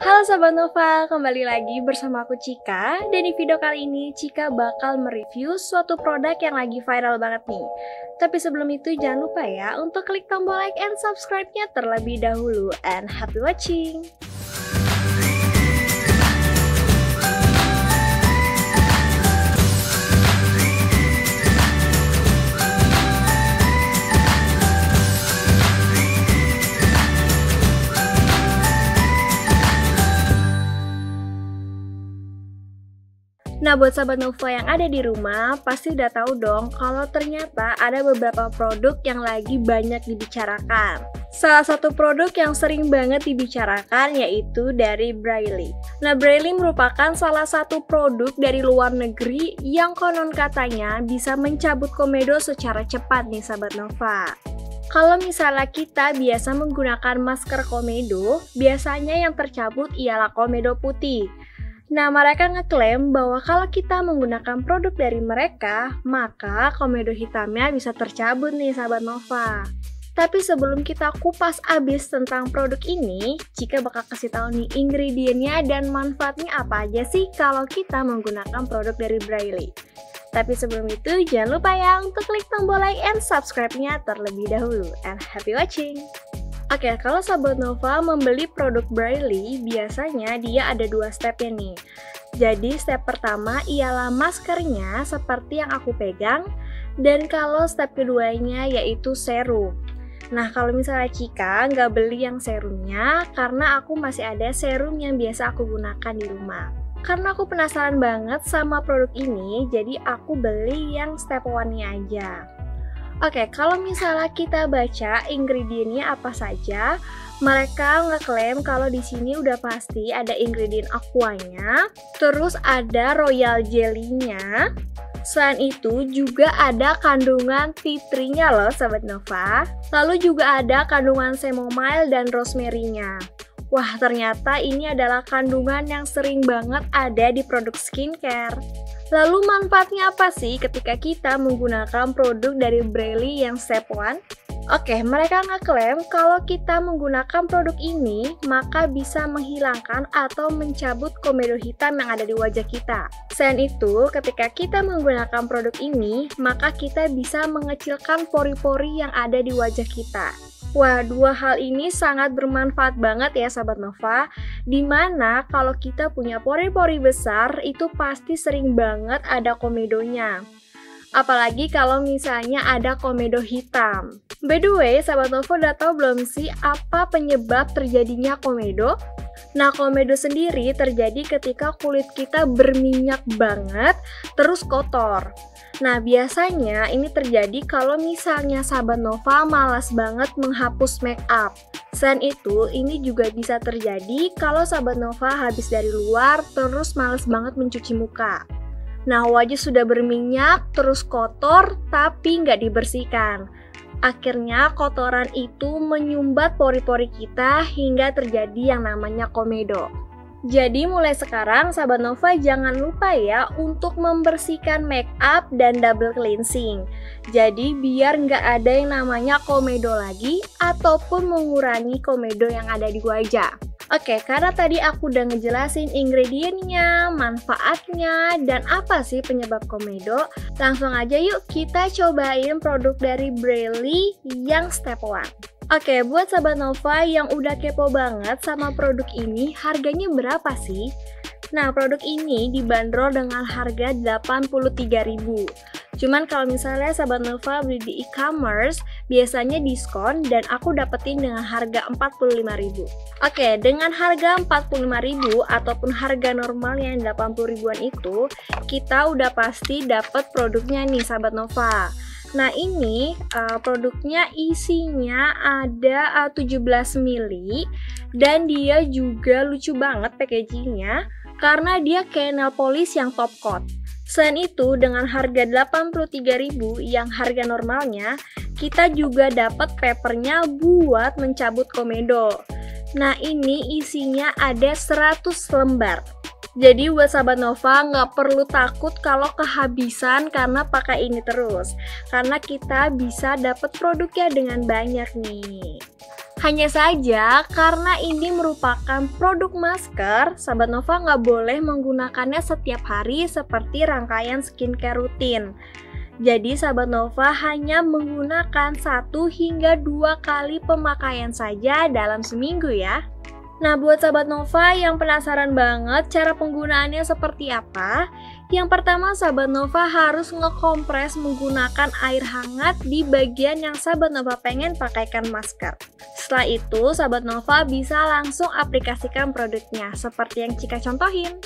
Halo Sobat Nova, kembali lagi bersama aku Cika. Dan di video kali ini Cika bakal mereview suatu produk yang lagi viral banget nih. Tapi sebelum itu jangan lupa ya untuk klik tombol like and subscribe-nya terlebih dahulu. And happy watching! Nah, buat Sobat Nova yang ada di rumah, pasti udah tahu dong kalau ternyata ada beberapa produk yang lagi banyak dibicarakan. Salah satu produk yang sering banget dibicarakan yaitu dari Braille. Nah, Braille merupakan salah satu produk dari luar negeri yang konon katanya bisa mencabut komedo secara cepat nih Sobat Nova. Kalau misalnya kita biasa menggunakan masker komedo, biasanya yang tercabut ialah komedo putih. Nah, mereka ngeklaim bahwa kalau kita menggunakan produk dari mereka, maka komedo hitamnya bisa tercabut nih Sahabat Nova. Tapi sebelum kita kupas abis tentang produk ini, Cika bakal kasih tahu nih ingredientnya dan manfaatnya apa aja sih kalau kita menggunakan produk dari Braille. Tapi sebelum itu, jangan lupa ya untuk klik tombol like and subscribe-nya terlebih dahulu. And happy watching! Oke, kalau Sobat Nova membeli produk Braille, biasanya dia ada dua stepnya nih. Jadi step pertama ialah maskernya seperti yang aku pegang, dan kalau step keduanya yaitu serum. Nah, kalau misalnya Cika nggak beli yang serumnya, karena aku masih ada serum yang biasa aku gunakan di rumah. Karena aku penasaran banget sama produk ini, jadi aku beli yang step 1-nya aja. Oke, kalau misalnya kita baca ingredientnya apa saja, mereka ngeklaim kalau di sini udah pasti ada ingredient aquanya, terus ada royal jelly-nya. Selain itu juga ada kandungan tea tree-nya loh Sobat Nova. Lalu juga ada kandungan chamomile dan rosemary-nya. Wah, ternyata ini adalah kandungan yang sering banget ada di produk skincare. Lalu manfaatnya apa sih ketika kita menggunakan produk dari Braille yang step 1? Oke, mereka ngeklaim kalau kita menggunakan produk ini, maka bisa menghilangkan atau mencabut komedo hitam yang ada di wajah kita. Selain itu, ketika kita menggunakan produk ini, maka kita bisa mengecilkan pori-pori yang ada di wajah kita. Wah, dua hal ini sangat bermanfaat banget ya Sahabat Nova, dimana kalau kita punya pori-pori besar, itu pasti sering banget ada komedonya. Apalagi kalau misalnya ada komedo hitam. By the way, Sahabat Nova udah tahu belum sih apa penyebab terjadinya komedo? Nah, komedo sendiri terjadi ketika kulit kita berminyak banget, terus kotor. Nah, biasanya ini terjadi kalau misalnya Sahabat Nova malas banget menghapus make up. Selain itu, ini juga bisa terjadi kalau Sahabat Nova habis dari luar terus malas banget mencuci muka. Nah, wajah sudah berminyak, terus kotor, tapi nggak dibersihkan. Akhirnya kotoran itu menyumbat pori-pori kita hingga terjadi yang namanya komedo. Jadi mulai sekarang Sahabat Nova jangan lupa ya untuk membersihkan make up dan double cleansing. Jadi biar nggak ada yang namanya komedo lagi ataupun mengurangi komedo yang ada di wajah. Oke, karena tadi aku udah ngejelasin ingredientnya, manfaatnya, dan apa sih penyebab komedo, langsung aja yuk kita cobain produk dari Braille yang step 1. Oke, buat Sahabat Nova yang udah kepo banget sama produk ini, harganya berapa sih? Nah, produk ini dibanderol dengan harga 83.000. Cuman kalau misalnya Sahabat Nova beli di e-commerce, biasanya diskon dan aku dapetin dengan harga 45.000. Oke, dengan harga 45.000 ataupun harga normal yang 80 ribuan itu, kita udah pasti dapet produknya nih Sahabat Nova. Nah, ini produknya isinya ada 17 ml dan dia juga lucu banget packagingnya karena dia kayak nail polish yang top coat. Selain itu, dengan harga 83.000 yang harga normalnya, kita juga dapat papernya buat mencabut komedo. Nah, ini isinya ada 100 lembar. Jadi buat sahabat Nova nggak perlu takut kalau kehabisan karena pakai ini terus. Karena kita bisa dapat produknya dengan banyak nih. Hanya saja karena ini merupakan produk masker, sahabat Nova nggak boleh menggunakannya setiap hari seperti rangkaian skincare rutin. Jadi sahabat Nova hanya menggunakan 1 hingga 2 kali pemakaian saja dalam seminggu ya. Nah, buat sahabat Nova yang penasaran banget cara penggunaannya seperti apa, yang pertama sahabat Nova harus ngekompres menggunakan air hangat di bagian yang sahabat Nova pengen pakaikan masker. Setelah itu, sahabat Nova bisa langsung aplikasikan produknya seperti yang Cika contohin.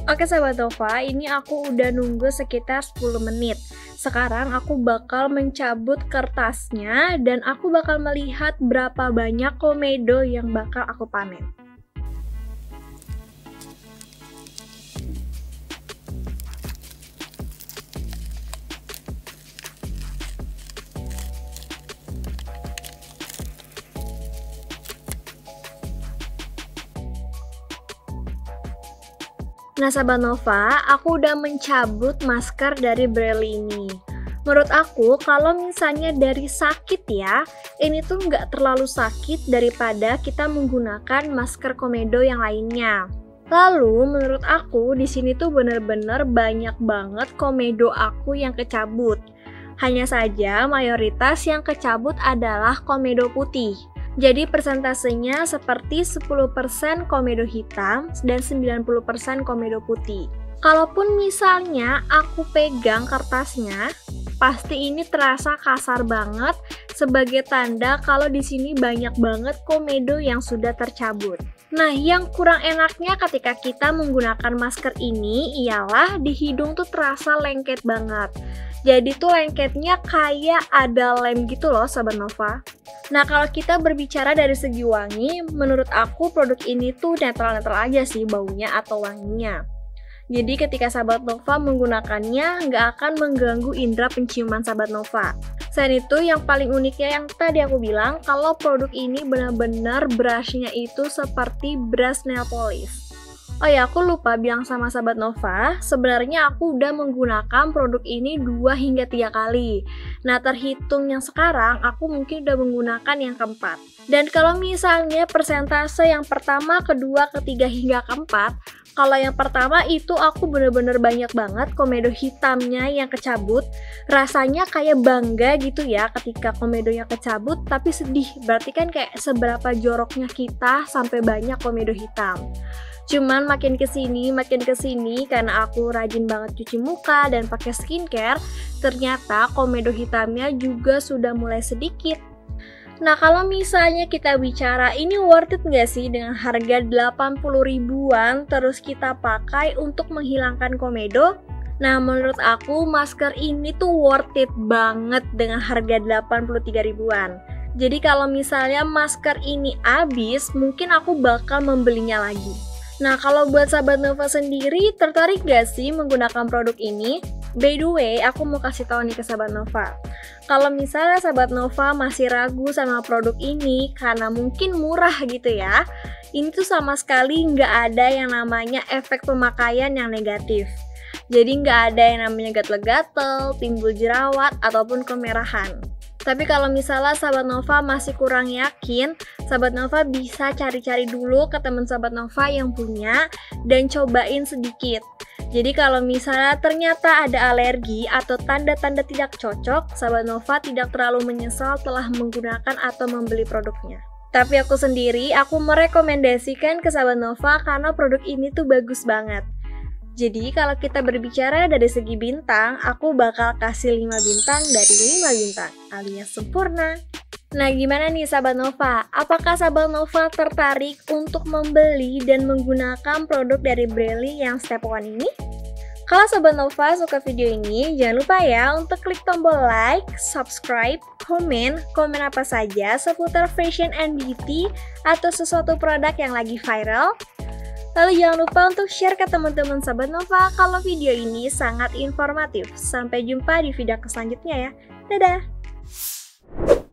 Oke sahabat Nova, ini aku udah nunggu sekitar 10 menit. Sekarang aku bakal mencabut kertasnya dan aku bakal melihat berapa banyak komedo yang bakal aku panen. Nah sahabat Nova, aku udah mencabut masker dari Brelly ini. Menurut aku, kalau misalnya dari sakit ya, ini tuh nggak terlalu sakit daripada kita menggunakan masker komedo yang lainnya. Lalu menurut aku di sini tuh bener-bener banyak banget komedo aku yang kecabut. Hanya saja mayoritas yang kecabut adalah komedo putih. Jadi persentasenya seperti 10% komedo hitam dan 90% komedo putih. Kalaupun misalnya aku pegang kertasnya, pasti ini terasa kasar banget sebagai tanda kalau di sini banyak banget komedo yang sudah tercabut. Nah, yang kurang enaknya ketika kita menggunakan masker ini ialah di hidung tuh terasa lengket banget. Jadi tuh lengketnya kayak ada lem gitu loh sahabat Nova. Nah kalau kita berbicara dari segi wangi, menurut aku produk ini tuh netral-netral aja sih baunya atau wanginya. Jadi ketika sahabat Nova menggunakannya nggak akan mengganggu indera penciuman sahabat Nova. Selain itu yang paling uniknya yang tadi aku bilang, kalau produk ini benar-benar brushnya itu seperti brush nail polish. Oh ya, aku lupa bilang sama sahabat Nova, sebenarnya aku udah menggunakan produk ini 2 hingga 3 kali. Nah, terhitung yang sekarang, aku mungkin udah menggunakan yang keempat. Dan kalau misalnya persentase yang pertama, kedua, ketiga, hingga keempat, kalau yang pertama itu aku bener-bener banyak banget komedo hitamnya yang kecabut. Rasanya kayak bangga gitu ya ketika komedonya kecabut, tapi sedih. Berarti kan kayak seberapa joroknya kita sampai banyak komedo hitam. Cuman makin kesini karena aku rajin banget cuci muka dan pakai skincare, ternyata komedo hitamnya juga sudah mulai sedikit. Nah kalau misalnya kita bicara ini worth it nggak sih dengan harga 80 ribuan terus kita pakai untuk menghilangkan komedo? Nah menurut aku masker ini tuh worth it banget dengan harga 83 ribuan. Jadi kalau misalnya masker ini habis, mungkin aku bakal membelinya lagi. Nah kalau buat sahabat Nova sendiri, tertarik gak sih menggunakan produk ini? By the way, aku mau kasih tahu nih ke sahabat Nova. Kalau misalnya sahabat Nova masih ragu sama produk ini karena mungkin murah gitu ya, ini tuh sama sekali nggak ada yang namanya efek pemakaian yang negatif. Jadi nggak ada yang namanya gatel-gatel, timbul jerawat, ataupun kemerahan. Tapi kalau misalnya sahabat Nova masih kurang yakin, sahabat Nova bisa cari-cari dulu ke teman sahabat Nova yang punya dan cobain sedikit. Jadi kalau misalnya ternyata ada alergi atau tanda-tanda tidak cocok, sahabat Nova tidak terlalu menyesal telah menggunakan atau membeli produknya. Tapi aku sendiri, aku merekomendasikan ke sahabat Nova karena produk ini tuh bagus banget. Jadi kalau kita berbicara dari segi bintang, aku bakal kasih 5 bintang dari 5 bintang, alias sempurna. Nah gimana nih sahabat Nova? Apakah sahabat Nova tertarik untuk membeli dan menggunakan produk dari Brelly yang Step 1 ini? Kalau Sobat Nova suka video ini, jangan lupa ya untuk klik tombol like, subscribe, komen apa saja seputar fashion and beauty atau sesuatu produk yang lagi viral. Lalu jangan lupa untuk share ke teman-teman Sobat Nova kalau video ini sangat informatif. Sampai jumpa di video selanjutnya ya. Dadah!